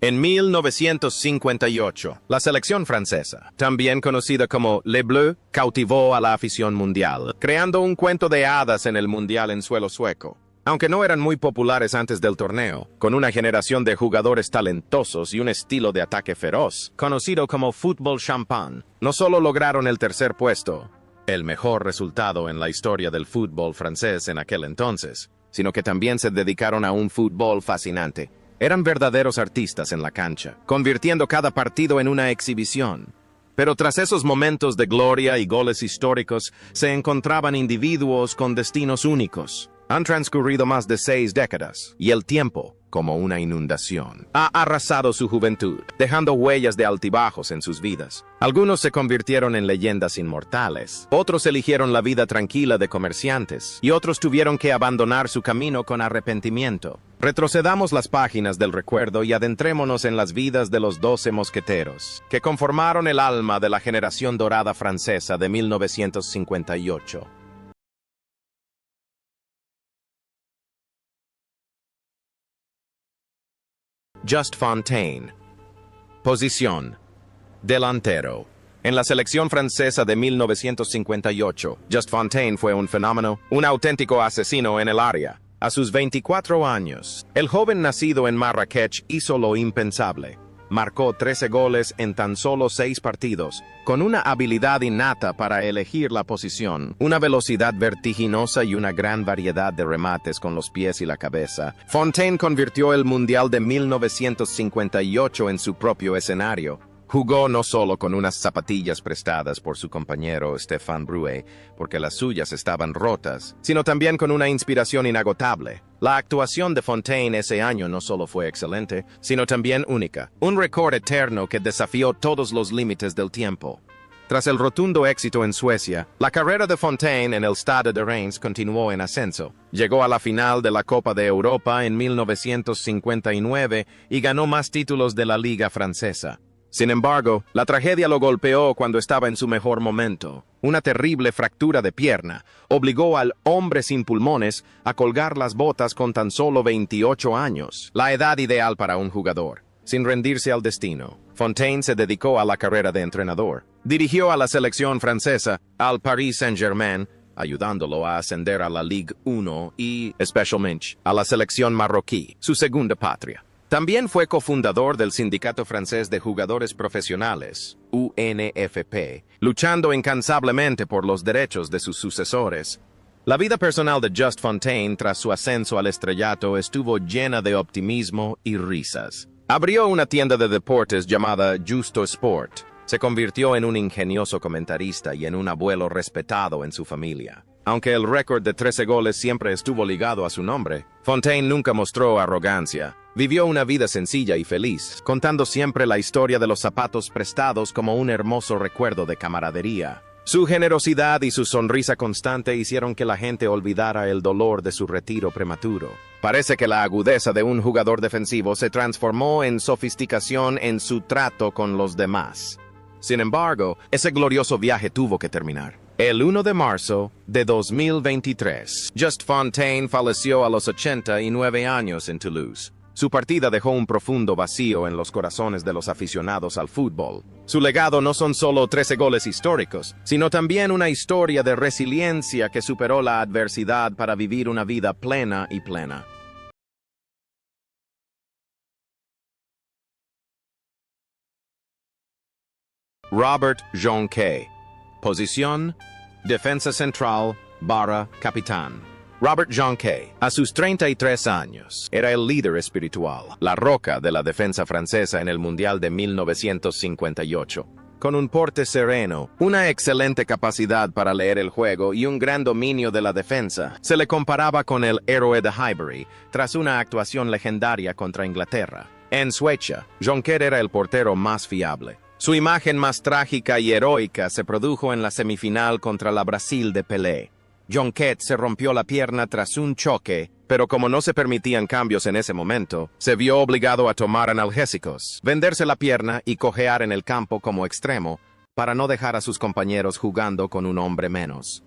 En 1958, la selección francesa, también conocida como Les Bleus, cautivó a la afición mundial, creando un cuento de hadas en el mundial en suelo sueco. Aunque no eran muy populares antes del torneo, con una generación de jugadores talentosos y un estilo de ataque feroz, conocido como fútbol champán, no solo lograron el tercer puesto, el mejor resultado en la historia del fútbol francés en aquel entonces, sino que también se dedicaron a un fútbol fascinante. Eran verdaderos artistas en la cancha, convirtiendo cada partido en una exhibición. Pero tras esos momentos de gloria y goles históricos, se encontraban individuos con destinos únicos. Han transcurrido más de 6 décadas, y el tiempo, como una inundación, ha arrasado su juventud, dejando huellas de altibajos en sus vidas. Algunos se convirtieron en leyendas inmortales, otros eligieron la vida tranquila de comerciantes, y otros tuvieron que abandonar su camino con arrepentimiento. Retrocedamos las páginas del recuerdo y adentrémonos en las vidas de los 12 mosqueteros, que conformaron el alma de la generación dorada francesa de 1958. Just Fontaine. Posición: delantero. En la selección francesa de 1958, Just Fontaine fue un fenómeno, un auténtico asesino en el área. A sus 24 años, el joven nacido en Marrakech hizo lo impensable. Marcó 13 goles en tan solo 6 partidos, con una habilidad innata para elegir la posición, una velocidad vertiginosa y una gran variedad de remates con los pies y la cabeza. Fontaine convirtió el Mundial de 1958 en su propio escenario. Jugó no solo con unas zapatillas prestadas por su compañero Stéphane Brouet, porque las suyas estaban rotas, sino también con una inspiración inagotable. La actuación de Fontaine ese año no solo fue excelente, sino también única, un récord eterno que desafió todos los límites del tiempo. Tras el rotundo éxito en Suecia, la carrera de Fontaine en el Stade de Reims continuó en ascenso. Llegó a la final de la Copa de Europa en 1959 y ganó más títulos de la Liga francesa. Sin embargo, la tragedia lo golpeó cuando estaba en su mejor momento. Una terrible fractura de pierna obligó al hombre sin pulmones a colgar las botas con tan solo 28 años, la edad ideal para un jugador. Sin rendirse al destino, Fontaine se dedicó a la carrera de entrenador. Dirigió a la selección francesa, al Paris Saint-Germain, ayudándolo a ascender a la Ligue 1 y, especialmente, a la selección marroquí, su segunda patria. También fue cofundador del Sindicato Francés de Jugadores Profesionales, UNFP, luchando incansablemente por los derechos de sus sucesores. La vida personal de Just Fontaine tras su ascenso al estrellato estuvo llena de optimismo y risas. Abrió una tienda de deportes llamada Justo Sport. Se convirtió en un ingenioso comentarista y en un abuelo respetado en su familia. Aunque el récord de 13 goles siempre estuvo ligado a su nombre, Fontaine nunca mostró arrogancia. Vivió una vida sencilla y feliz, contando siempre la historia de los zapatos prestados como un hermoso recuerdo de camaradería. Su generosidad y su sonrisa constante hicieron que la gente olvidara el dolor de su retiro prematuro. Parece que la agudeza de un jugador defensivo se transformó en sofisticación en su trato con los demás. Sin embargo, ese glorioso viaje tuvo que terminar. El 1 de marzo de 2023, Just Fontaine falleció a los 89 años en Toulouse. Su partida dejó un profundo vacío en los corazones de los aficionados al fútbol. Su legado no son solo 13 goles históricos, sino también una historia de resiliencia que superó la adversidad para vivir una vida plena y plena. Robert Jonquet. Posición: defensa central / capitán. Robert Jonquet, a sus 33 años, era el líder espiritual, la roca de la defensa francesa en el Mundial de 1958. Con un porte sereno, una excelente capacidad para leer el juego y un gran dominio de la defensa, se le comparaba con el héroe de Highbury tras una actuación legendaria contra Inglaterra. En Suecia, Jonquet era el portero más fiable. Su imagen más trágica y heroica se produjo en la semifinal contra la Brasil de Pelé. Jonquet se rompió la pierna tras un choque, pero como no se permitían cambios en ese momento, se vio obligado a tomar analgésicos, venderse la pierna y cojear en el campo como extremo, para no dejar a sus compañeros jugando con un hombre menos.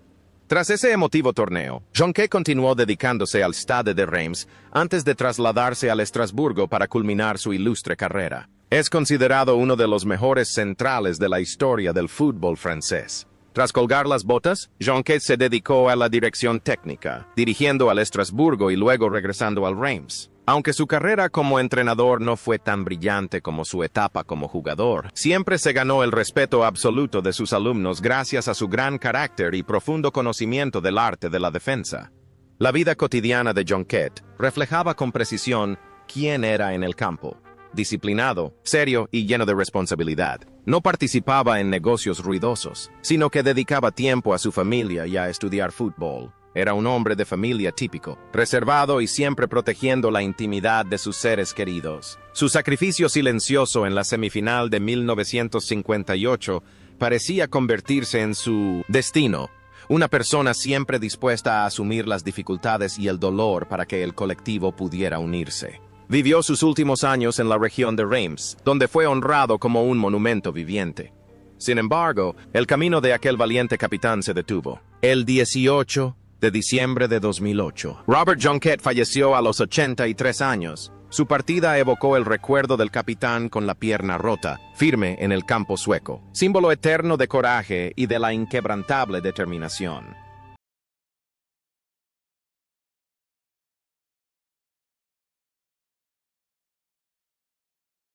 Tras ese emotivo torneo, Jonquet continuó dedicándose al Stade de Reims antes de trasladarse al Estrasburgo para culminar su ilustre carrera. Es considerado uno de los mejores centrales de la historia del fútbol francés. Tras colgar las botas, Jonquet se dedicó a la dirección técnica, dirigiendo al Estrasburgo y luego regresando al Reims. Aunque su carrera como entrenador no fue tan brillante como su etapa como jugador, siempre se ganó el respeto absoluto de sus alumnos gracias a su gran carácter y profundo conocimiento del arte de la defensa. La vida cotidiana de Jonquet reflejaba con precisión quién era en el campo. Disciplinado, serio y lleno de responsabilidad. No participaba en negocios ruidosos, sino que dedicaba tiempo a su familia y a estudiar fútbol. Era un hombre de familia típico, reservado y siempre protegiendo la intimidad de sus seres queridos. Su sacrificio silencioso en la semifinal de 1958 parecía convertirse en su destino, una persona siempre dispuesta a asumir las dificultades y el dolor para que el colectivo pudiera unirse. Vivió sus últimos años en la región de Reims, donde fue honrado como un monumento viviente. Sin embargo, el camino de aquel valiente capitán se detuvo. El 18 de diciembre de 2008. Robert Jonquet falleció a los 83 años. Su partida evocó el recuerdo del capitán con la pierna rota, firme en el campo sueco, símbolo eterno de coraje y de la inquebrantable determinación.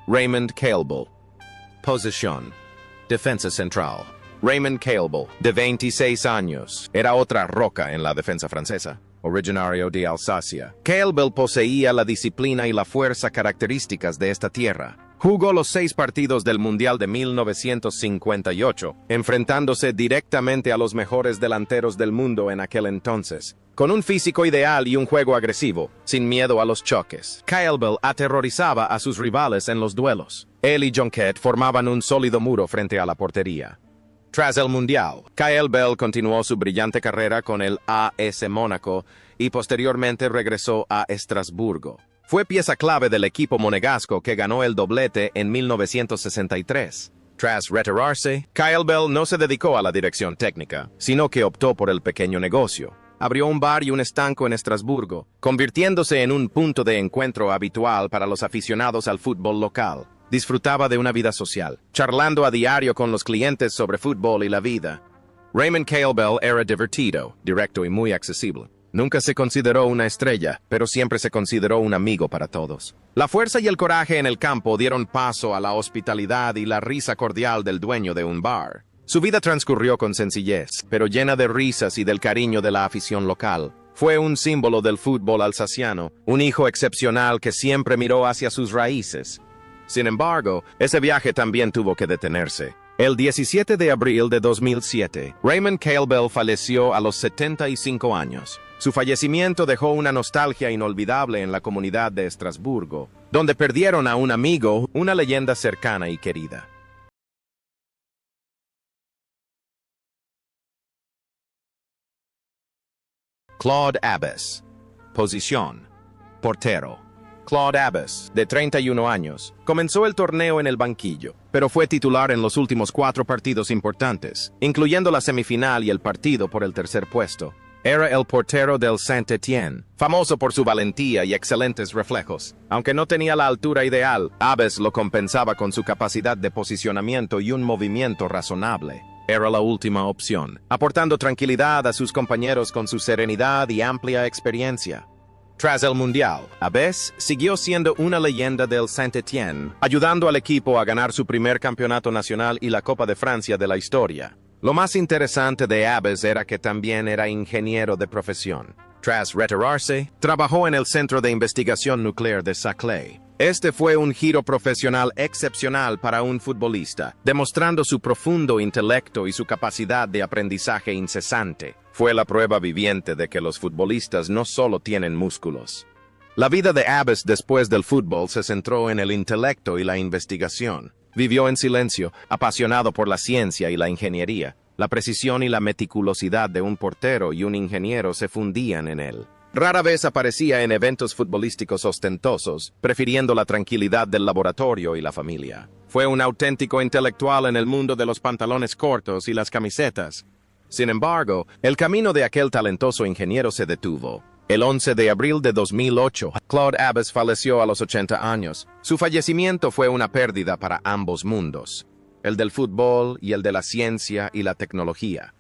Raymond Cailbel. Posición: defensa central. Raymond Cailbel, de 26 años, era otra roca en la defensa francesa, originario de Alsacia. Cailbel poseía la disciplina y la fuerza características de esta tierra. Jugó los 6 partidos del Mundial de 1958, enfrentándose directamente a los mejores delanteros del mundo en aquel entonces. Con un físico ideal y un juego agresivo, sin miedo a los choques, Cailbel aterrorizaba a sus rivales en los duelos. Él y Jonquet formaban un sólido muro frente a la portería. Tras el Mundial, Cailbel continuó su brillante carrera con el AS Mónaco y posteriormente regresó a Estrasburgo. Fue pieza clave del equipo monegasco que ganó el doblete en 1963. Tras retirarse, Cailbel no se dedicó a la dirección técnica, sino que optó por el pequeño negocio. Abrió un bar y un estanco en Estrasburgo, convirtiéndose en un punto de encuentro habitual para los aficionados al fútbol local. Disfrutaba de una vida social, charlando a diario con los clientes sobre fútbol y la vida. Raymond Cailbel era divertido, directo y muy accesible. Nunca se consideró una estrella, pero siempre se consideró un amigo para todos. La fuerza y el coraje en el campo dieron paso a la hospitalidad y la risa cordial del dueño de un bar. Su vida transcurrió con sencillez, pero llena de risas y del cariño de la afición local. Fue un símbolo del fútbol alsaciano, un hijo excepcional que siempre miró hacia sus raíces. Sin embargo, ese viaje también tuvo que detenerse. El 17 de abril de 2007, Raymond Cailbel falleció a los 75 años. Su fallecimiento dejó una nostalgia inolvidable en la comunidad de Estrasburgo, donde perdieron a un amigo, una leyenda cercana y querida. Claude Abbes. Posición: portero. Claude Abbes, de 31 años, comenzó el torneo en el banquillo, pero fue titular en los últimos 4 partidos importantes, incluyendo la semifinal y el partido por el tercer puesto. Era el portero del Saint-Étienne, famoso por su valentía y excelentes reflejos. Aunque no tenía la altura ideal, Abbes lo compensaba con su capacidad de posicionamiento y un movimiento razonable. Era la última opción, aportando tranquilidad a sus compañeros con su serenidad y amplia experiencia. Tras el Mundial, Abbes siguió siendo una leyenda del Saint-Étienne, ayudando al equipo a ganar su primer campeonato nacional y la Copa de Francia de la historia. Lo más interesante de Abbes era que también era ingeniero de profesión. Tras retirarse, trabajó en el Centro de Investigación Nuclear de Saclay. Este fue un giro profesional excepcional para un futbolista, demostrando su profundo intelecto y su capacidad de aprendizaje incesante. Fue la prueba viviente de que los futbolistas no solo tienen músculos. La vida de Abbes después del fútbol se centró en el intelecto y la investigación. Vivió en silencio, apasionado por la ciencia y la ingeniería. La precisión y la meticulosidad de un portero y un ingeniero se fundían en él. Rara vez aparecía en eventos futbolísticos ostentosos, prefiriendo la tranquilidad del laboratorio y la familia. Fue un auténtico intelectual en el mundo de los pantalones cortos y las camisetas. Sin embargo, el camino de aquel talentoso ingeniero se detuvo. El 11 de abril de 2008, Claude Abbas falleció a los 80 años. Su fallecimiento fue una pérdida para ambos mundos, el del fútbol y el de la ciencia y la tecnología.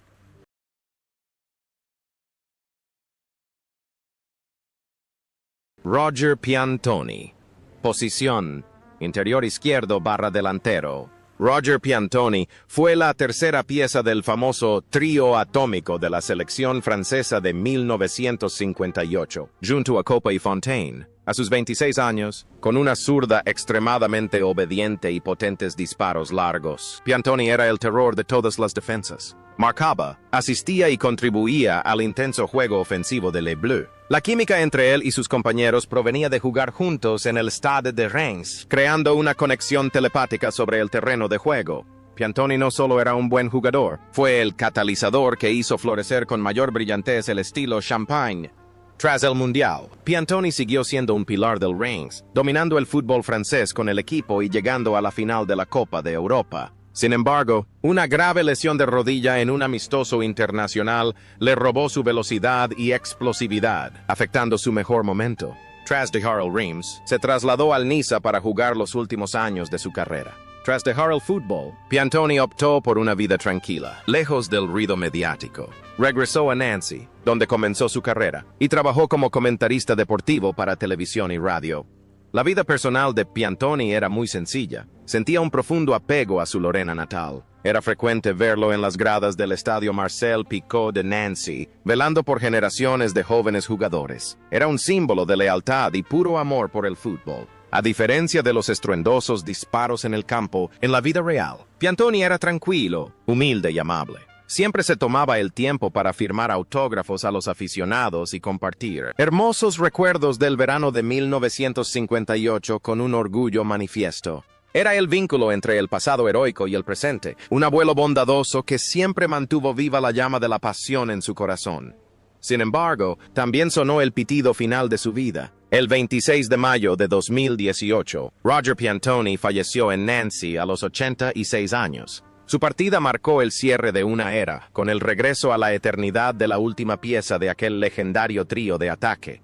Roger Piantoni. Posición: interior izquierdo / delantero. Roger Piantoni fue la tercera pieza del famoso trío atómico de la selección francesa de 1958, junto a Copa y Fontaine. A sus 26 años, con una zurda extremadamente obediente y potentes disparos largos, Piantoni era el terror de todas las defensas. Marcaba, asistía y contribuía al intenso juego ofensivo de Les Bleus. La química entre él y sus compañeros provenía de jugar juntos en el Stade de Reims, creando una conexión telepática sobre el terreno de juego. Piantoni no solo era un buen jugador, fue el catalizador que hizo florecer con mayor brillantez el estilo Champagne. Tras el Mundial, Piantoni siguió siendo un pilar del Reims, dominando el fútbol francés con el equipo y llegando a la final de la Copa de Europa. Sin embargo, una grave lesión de rodilla en un amistoso internacional le robó su velocidad y explosividad, afectando su mejor momento. Tras dejar el Reims, se trasladó al Niza para jugar los últimos años de su carrera. Tras dejar el fútbol, Piantoni optó por una vida tranquila, lejos del ruido mediático. Regresó a Nancy, donde comenzó su carrera, y trabajó como comentarista deportivo para televisión y radio. La vida personal de Piantoni era muy sencilla. Sentía un profundo apego a su Lorena natal. Era frecuente verlo en las gradas del estadio Marcel Picot de Nancy, velando por generaciones de jóvenes jugadores. Era un símbolo de lealtad y puro amor por el fútbol. A diferencia de los estruendosos disparos en el campo, en la vida real, Piantoni era tranquilo, humilde y amable. Siempre se tomaba el tiempo para firmar autógrafos a los aficionados y compartir hermosos recuerdos del verano de 1958 con un orgullo manifiesto. Era el vínculo entre el pasado heroico y el presente, un abuelo bondadoso que siempre mantuvo viva la llama de la pasión en su corazón. Sin embargo, también sonó el pitido final de su vida. El 26 de mayo de 2018, Roger Piantoni falleció en Nancy a los 86 años. Su partida marcó el cierre de una era, con el regreso a la eternidad de la última pieza de aquel legendario trío de ataque.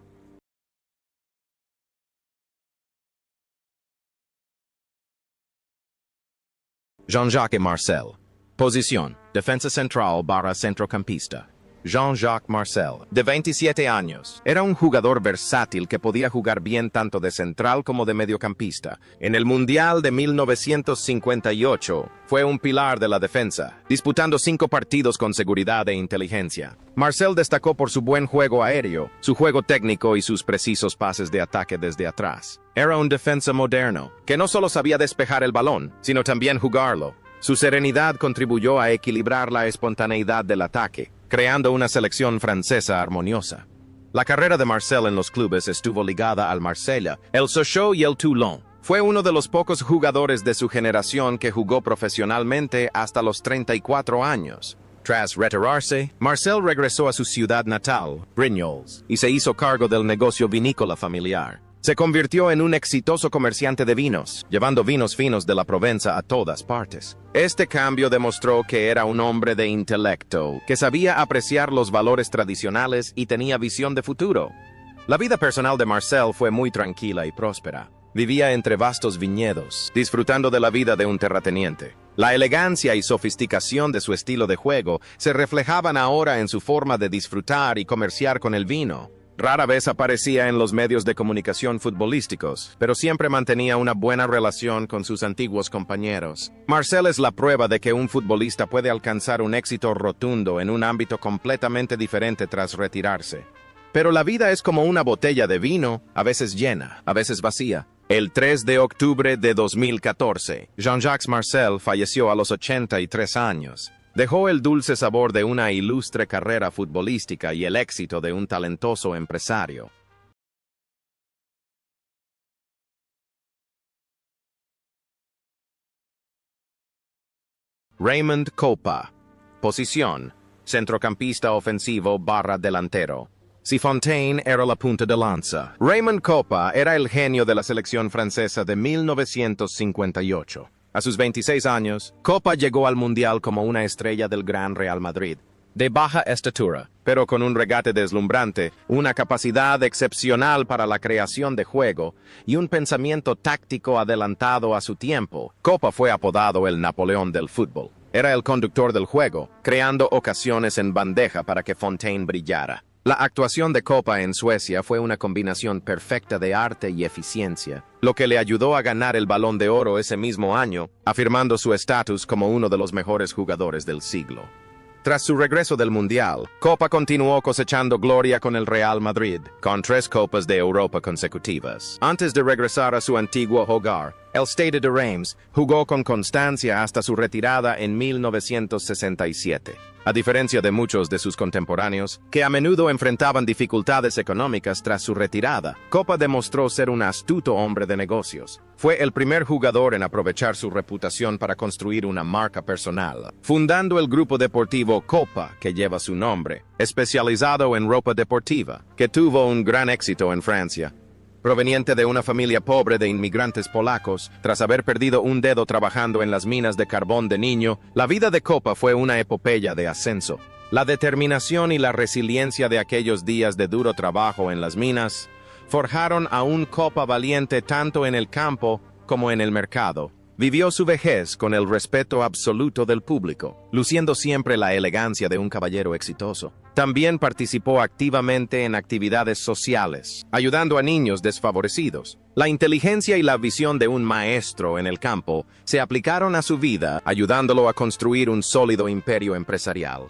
Jean-Jacques Marcel. Posición: defensa central / centrocampista. Jean-Jacques Marcel, de 27 años, era un jugador versátil que podía jugar bien tanto de central como de mediocampista. En el Mundial de 1958, fue un pilar de la defensa, disputando 5 partidos con seguridad e inteligencia. Marcel destacó por su buen juego aéreo, su juego técnico y sus precisos pases de ataque desde atrás. Era un defensa moderno, que no solo sabía despejar el balón, sino también jugarlo. Su serenidad contribuyó a equilibrar la espontaneidad del ataque, creando una selección francesa armoniosa. La carrera de Marcel en los clubes estuvo ligada al Marsella, el Sochaux y el Toulon. Fue uno de los pocos jugadores de su generación que jugó profesionalmente hasta los 34 años. Tras retirarse, Marcel regresó a su ciudad natal, Brignoles, y se hizo cargo del negocio vinícola familiar. Se convirtió en un exitoso comerciante de vinos, llevando vinos finos de la Provenza a todas partes. Este cambio demostró que era un hombre de intelecto, que sabía apreciar los valores tradicionales y tenía visión de futuro. La vida personal de Marcel fue muy tranquila y próspera. Vivía entre vastos viñedos, disfrutando de la vida de un terrateniente. La elegancia y sofisticación de su estilo de juego se reflejaban ahora en su forma de disfrutar y comerciar con el vino. Rara vez aparecía en los medios de comunicación futbolísticos, pero siempre mantenía una buena relación con sus antiguos compañeros. Marcel es la prueba de que un futbolista puede alcanzar un éxito rotundo en un ámbito completamente diferente tras retirarse. Pero la vida es como una botella de vino, a veces llena, a veces vacía. El 3 de octubre de 2014, Jean-Jacques Marcel falleció a los 83 años. Dejó el dulce sabor de una ilustre carrera futbolística y el éxito de un talentoso empresario. Raymond Kopa. Posición: centrocampista ofensivo / delantero. Si Fontaine era la punta de lanza, Raymond Kopa era el genio de la selección francesa de 1958. A sus 26 años, Kopa llegó al Mundial como una estrella del Gran Real Madrid. de baja estatura, pero con un regate deslumbrante, una capacidad excepcional para la creación de juego y un pensamiento táctico adelantado a su tiempo. Copa fue apodado el Napoleón del fútbol. Era el conductor del juego, creando ocasiones en bandeja para que Fontaine brillara. La actuación de Copa en Suecia fue una combinación perfecta de arte y eficiencia, lo que le ayudó a ganar el Balón de Oro ese mismo año, afirmando su estatus como uno de los mejores jugadores del siglo. Tras su regreso del Mundial, Copa continuó cosechando gloria con el Real Madrid, con 3 Copas de Europa consecutivas. Antes de regresar a su antiguo hogar, el Stade de Reims jugó con constancia hasta su retirada en 1967. A diferencia de muchos de sus contemporáneos, que a menudo enfrentaban dificultades económicas tras su retirada, Copa demostró ser un astuto hombre de negocios. Fue el primer jugador en aprovechar su reputación para construir una marca personal, fundando el grupo deportivo Copa, que lleva su nombre, especializado en ropa deportiva, que tuvo un gran éxito en Francia. Proveniente de una familia pobre de inmigrantes polacos, tras haber perdido un dedo trabajando en las minas de carbón de niño, la vida de Copa fue una epopeya de ascenso. La determinación y la resiliencia de aquellos días de duro trabajo en las minas forjaron a un Copa valiente tanto en el campo como en el mercado. Vivió su vejez con el respeto absoluto del público, luciendo siempre la elegancia de un caballero exitoso. También participó activamente en actividades sociales, ayudando a niños desfavorecidos. La inteligencia y la visión de un maestro en el campo se aplicaron a su vida, ayudándolo a construir un sólido imperio empresarial.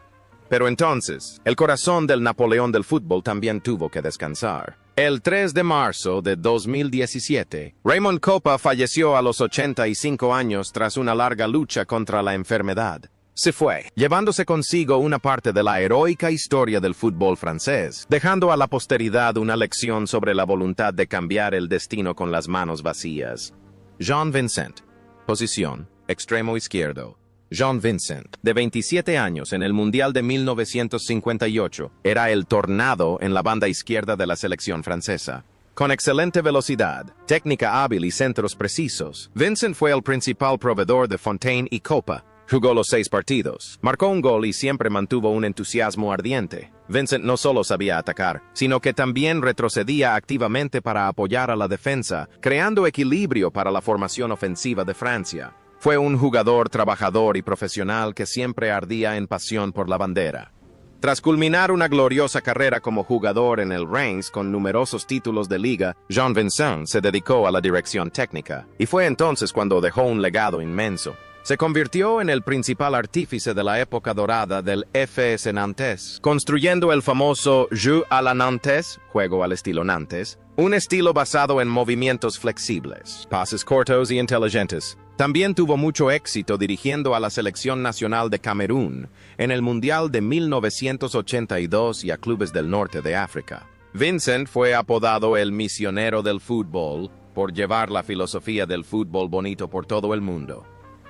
Pero entonces, el corazón del Napoleón del fútbol también tuvo que descansar. El 3 de marzo de 2017, Raymond Copa falleció a los 85 años tras una larga lucha contra la enfermedad. Se fue, llevándose consigo una parte de la heroica historia del fútbol francés, dejando a la posteridad una lección sobre la voluntad de cambiar el destino con las manos vacías. Jean Vincent. Posición: extremo izquierdo. Jean Vincent, de 27 años en el Mundial de 1958, era el tornado en la banda izquierda de la selección francesa. Con excelente velocidad, técnica hábil y centros precisos, Vincent fue el principal proveedor de Fontaine y Copa. Jugó los 6 partidos, marcó un gol y siempre mantuvo un entusiasmo ardiente. Vincent no solo sabía atacar, sino que también retrocedía activamente para apoyar a la defensa, creando equilibrio para la formación ofensiva de Francia. Fue un jugador trabajador y profesional que siempre ardía en pasión por la bandera. Tras culminar una gloriosa carrera como jugador en el Reims con numerosos títulos de liga, Jean Vincent se dedicó a la dirección técnica, y fue entonces cuando dejó un legado inmenso. Se convirtió en el principal artífice de la época dorada del FS Nantes, construyendo el famoso jeu à la Nantes, juego al estilo Nantes, un estilo basado en movimientos flexibles, pases cortos y inteligentes. También tuvo mucho éxito dirigiendo a la selección nacional de Camerún en el Mundial de 1982 y a clubes del norte de África. Vincent fue apodado el misionero del fútbol por llevar la filosofía del fútbol bonito por todo el mundo.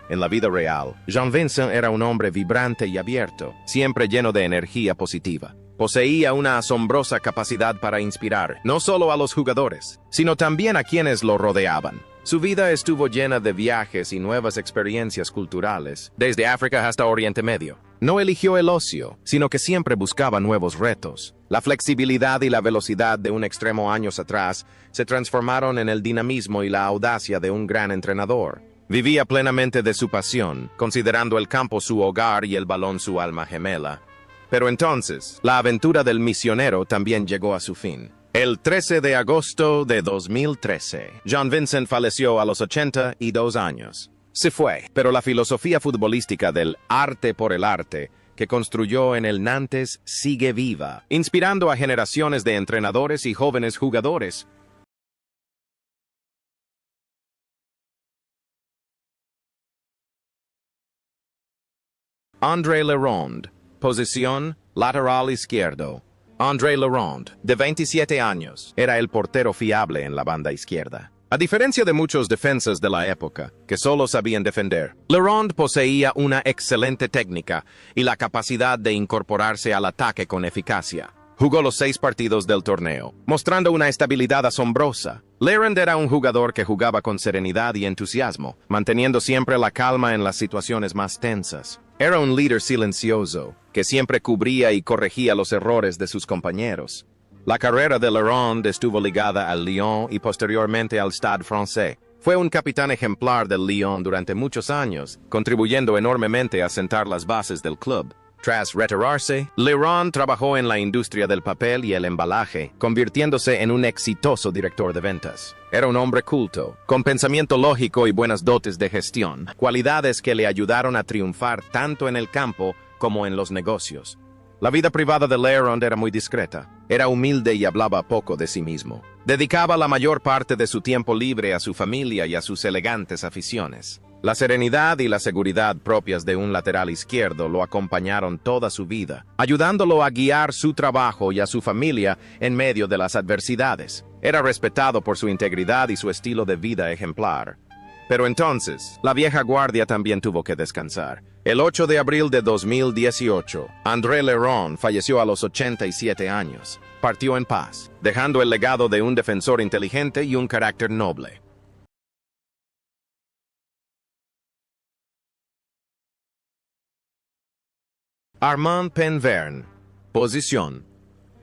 En la vida real, Jean Vincent era un hombre vibrante y abierto, siempre lleno de energía positiva. Poseía una asombrosa capacidad para inspirar, no solo a los jugadores, sino también a quienes lo rodeaban. Su vida estuvo llena de viajes y nuevas experiencias culturales, desde África hasta Oriente Medio. No eligió el ocio, sino que siempre buscaba nuevos retos. La flexibilidad y la velocidad de un extremo años atrás se transformaron en el dinamismo y la audacia de un gran entrenador. Vivía plenamente de su pasión, considerando el campo su hogar y el balón su alma gemela. Pero entonces, la aventura del misionero también llegó a su fin. El 13 de agosto de 2013, Jean Vincent falleció a los 82 años. Se fue, pero la filosofía futbolística del arte por el arte que construyó en el Nantes sigue viva, inspirando a generaciones de entrenadores y jóvenes jugadores. André Lerond, posición lateral izquierdo. André Lerond, de 27 años, era el portero fiable en la banda izquierda. A diferencia de muchos defensas de la época, que solo sabían defender, Lerond poseía una excelente técnica y la capacidad de incorporarse al ataque con eficacia. Jugó los 6 partidos del torneo, mostrando una estabilidad asombrosa. Lerond era un jugador que jugaba con serenidad y entusiasmo, manteniendo siempre la calma en las situaciones más tensas. Era un líder silencioso, que siempre cubría y corregía los errores de sus compañeros. La carrera de Laurent estuvo ligada al Lyon y posteriormente al Stade Français. Fue un capitán ejemplar del Lyon durante muchos años, contribuyendo enormemente a sentar las bases del club. Tras retirarse, Laurent trabajó en la industria del papel y el embalaje, convirtiéndose en un exitoso director de ventas. Era un hombre culto, con pensamiento lógico y buenas dotes de gestión, cualidades que le ayudaron a triunfar tanto en el campo como en los negocios. La vida privada de Laurent era muy discreta. Era humilde y hablaba poco de sí mismo. Dedicaba la mayor parte de su tiempo libre a su familia y a sus elegantes aficiones. La serenidad y la seguridad propias de un lateral izquierdo lo acompañaron toda su vida, ayudándolo a guiar su trabajo y a su familia en medio de las adversidades. Era respetado por su integridad y su estilo de vida ejemplar. Pero entonces, la vieja guardia también tuvo que descansar. El 8 de abril de 2018, André Laurent falleció a los 87 años. Partió en paz, dejando el legado de un defensor inteligente y un carácter noble. Armand Penverne. Posición: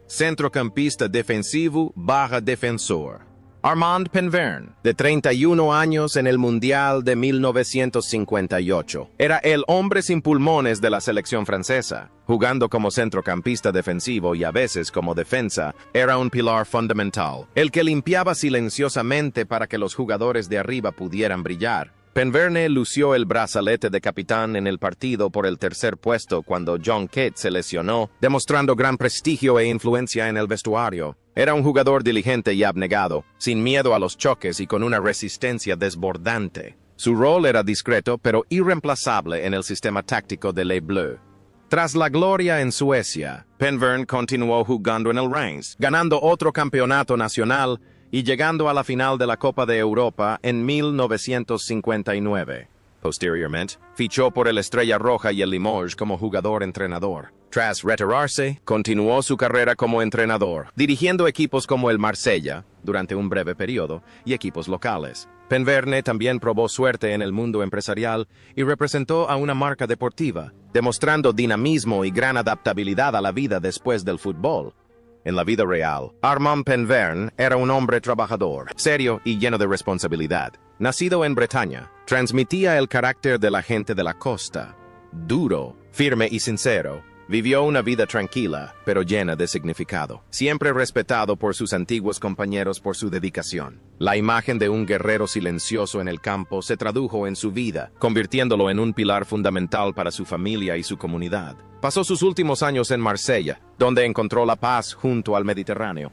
centrocampista defensivo / defensor. Armand Penverne, de 31 años en el Mundial de 1958, era el hombre sin pulmones de la selección francesa. Jugando como centrocampista defensivo y a veces como defensa, era un pilar fundamental, el que limpiaba silenciosamente para que los jugadores de arriba pudieran brillar. Penverne lució el brazalete de capitán en el partido por el tercer puesto cuando John Kett se lesionó, demostrando gran prestigio e influencia en el vestuario. Era un jugador diligente y abnegado, sin miedo a los choques y con una resistencia desbordante. Su rol era discreto pero irreemplazable en el sistema táctico de Les Bleus. Tras la gloria en Suecia, Penverne continuó jugando en el Reims, ganando otro campeonato nacional y llegando a la final de la Copa de Europa en 1959. Posteriormente, fichó por el Estrella Roja y el Limoges como jugador-entrenador. Tras retirarse, continuó su carrera como entrenador, dirigiendo equipos como el Marsella, durante un breve periodo, y equipos locales. Penverne también probó suerte en el mundo empresarial y representó a una marca deportiva, demostrando dinamismo y gran adaptabilidad a la vida después del fútbol. En la vida real, Armand Penverne era un hombre trabajador, serio y lleno de responsabilidad. Nacido en Bretaña, transmitía el carácter de la gente de la costa. Duro, firme y sincero, vivió una vida tranquila, pero llena de significado, siempre respetado por sus antiguos compañeros por su dedicación. La imagen de un guerrero silencioso en el campo se tradujo en su vida, convirtiéndolo en un pilar fundamental para su familia y su comunidad. Pasó sus últimos años en Marsella, donde encontró la paz junto al Mediterráneo.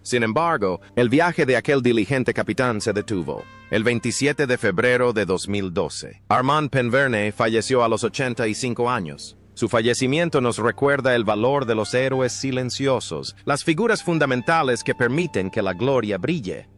Sin embargo, el viaje de aquel diligente capitán se detuvo. El 27 de febrero de 2012, Armand Penverne falleció a los 85 años. Su fallecimiento nos recuerda el valor de los héroes silenciosos, las figuras fundamentales que permiten que la gloria brille.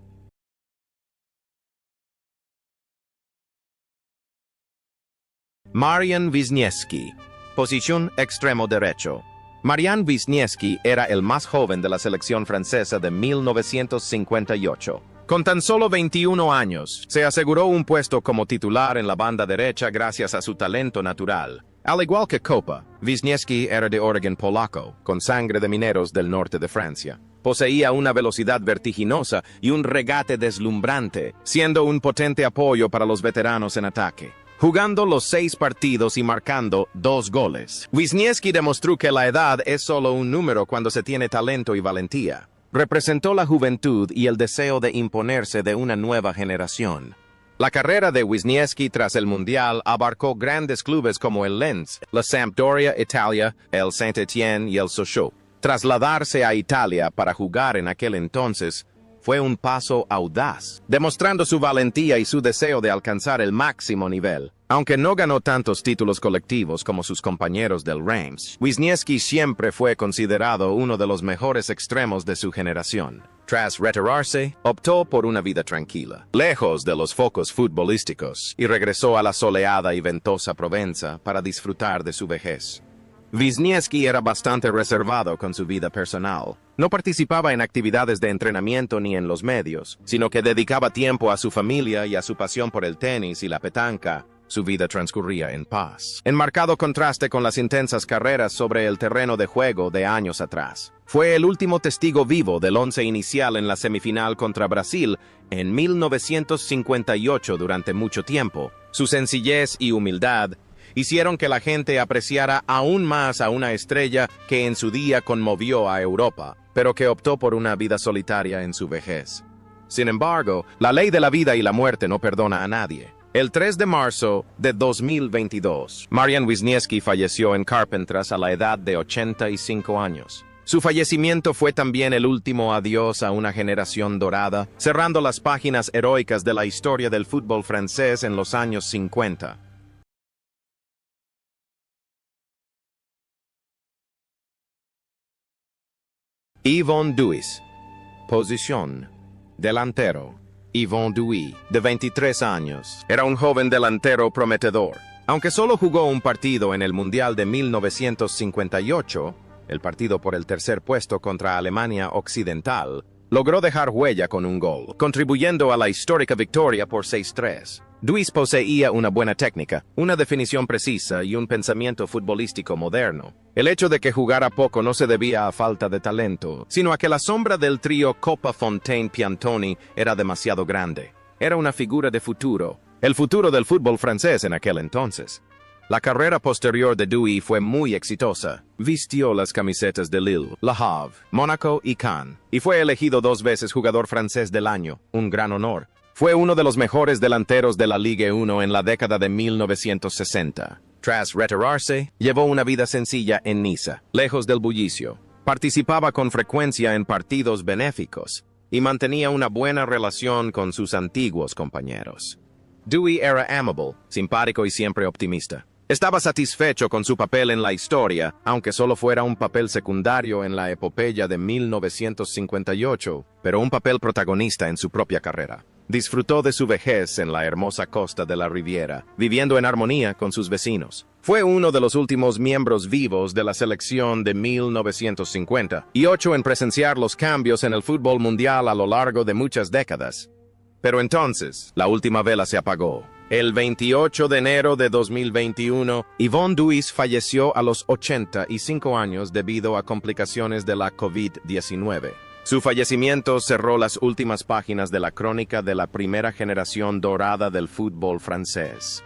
Marian Wisniewski. Posición extremo derecho. Marian Wisniewski era el más joven de la selección francesa de 1958. Con tan solo 21 años, se aseguró un puesto como titular en la banda derecha gracias a su talento natural. Al igual que Copa, Wisniewski era de origen polaco, con sangre de mineros del norte de Francia. Poseía una velocidad vertiginosa y un regate deslumbrante, siendo un potente apoyo para los veteranos en ataque. Jugando los 6 partidos y marcando 2 goles, Wisniewski demostró que la edad es solo un número cuando se tiene talento y valentía. Representó la juventud y el deseo de imponerse de una nueva generación. La carrera de Wisniewski tras el Mundial abarcó grandes clubes como el Lens, la Sampdoria Italia, el Saint-Étienne y el Sochaux. Trasladarse a Italia para jugar en aquel entonces fue un paso audaz, demostrando su valentía y su deseo de alcanzar el máximo nivel. Aunque no ganó tantos títulos colectivos como sus compañeros del Reims, Wisniewski siempre fue considerado uno de los mejores extremos de su generación. Tras retirarse, optó por una vida tranquila, lejos de los focos futbolísticos, y regresó a la soleada y ventosa Provenza para disfrutar de su vejez. Wisniewski era bastante reservado con su vida personal. No participaba en actividades de entrenamiento ni en los medios, sino que dedicaba tiempo a su familia y a su pasión por el tenis y la petanca. Su vida transcurría en paz, en marcado contraste con las intensas carreras sobre el terreno de juego de años atrás. Fue el último testigo vivo del once inicial en la semifinal contra Brasil en 1958 durante mucho tiempo. Su sencillez y humildad hicieron que la gente apreciara aún más a una estrella que en su día conmovió a Europa, pero que optó por una vida solitaria en su vejez. Sin embargo, la ley de la vida y la muerte no perdona a nadie. El 3 de marzo de 2022, Marian Wisniewski falleció en Carpentras a la edad de 85 años. Su fallecimiento fue también el último adiós a una generación dorada, cerrando las páginas heroicas de la historia del fútbol francés en los años 50. Yvon Duis. Posición: delantero. Yvon Duis, de 23 años, era un joven delantero prometedor. Aunque solo jugó un partido en el Mundial de 1958, el partido por el tercer puesto contra Alemania Occidental, logró dejar huella con un gol, contribuyendo a la histórica victoria por 6-3. Duis poseía una buena técnica, una definición precisa y un pensamiento futbolístico moderno. El hecho de que jugara poco no se debía a falta de talento, sino a que la sombra del trío Coppa-Fontaine-Piantoni era demasiado grande. Era una figura de futuro, el futuro del fútbol francés en aquel entonces. La carrera posterior de Duis fue muy exitosa. Vistió las camisetas de Lille, Le Havre, Mónaco y Cannes, y fue elegido 2 veces jugador francés del año, un gran honor. Fue uno de los mejores delanteros de la Ligue 1 en la década de 1960. Tras retirarse, llevó una vida sencilla en Niza, lejos del bullicio. Participaba con frecuencia en partidos benéficos y mantenía una buena relación con sus antiguos compañeros. Duis era amable, simpático y siempre optimista. Estaba satisfecho con su papel en la historia, aunque solo fuera un papel secundario en la epopeya de 1958, pero un papel protagonista en su propia carrera. Disfrutó de su vejez en la hermosa costa de la Riviera, viviendo en armonía con sus vecinos. Fue uno de los últimos miembros vivos de la selección de 1950 y 8 en presenciar los cambios en el fútbol mundial a lo largo de muchas décadas. Pero entonces, la última vela se apagó. El 28 de enero de 2021, Yvon Duis falleció a los 85 años debido a complicaciones de la COVID-19. Su fallecimiento cerró las últimas páginas de la crónica de la primera generación dorada del fútbol francés.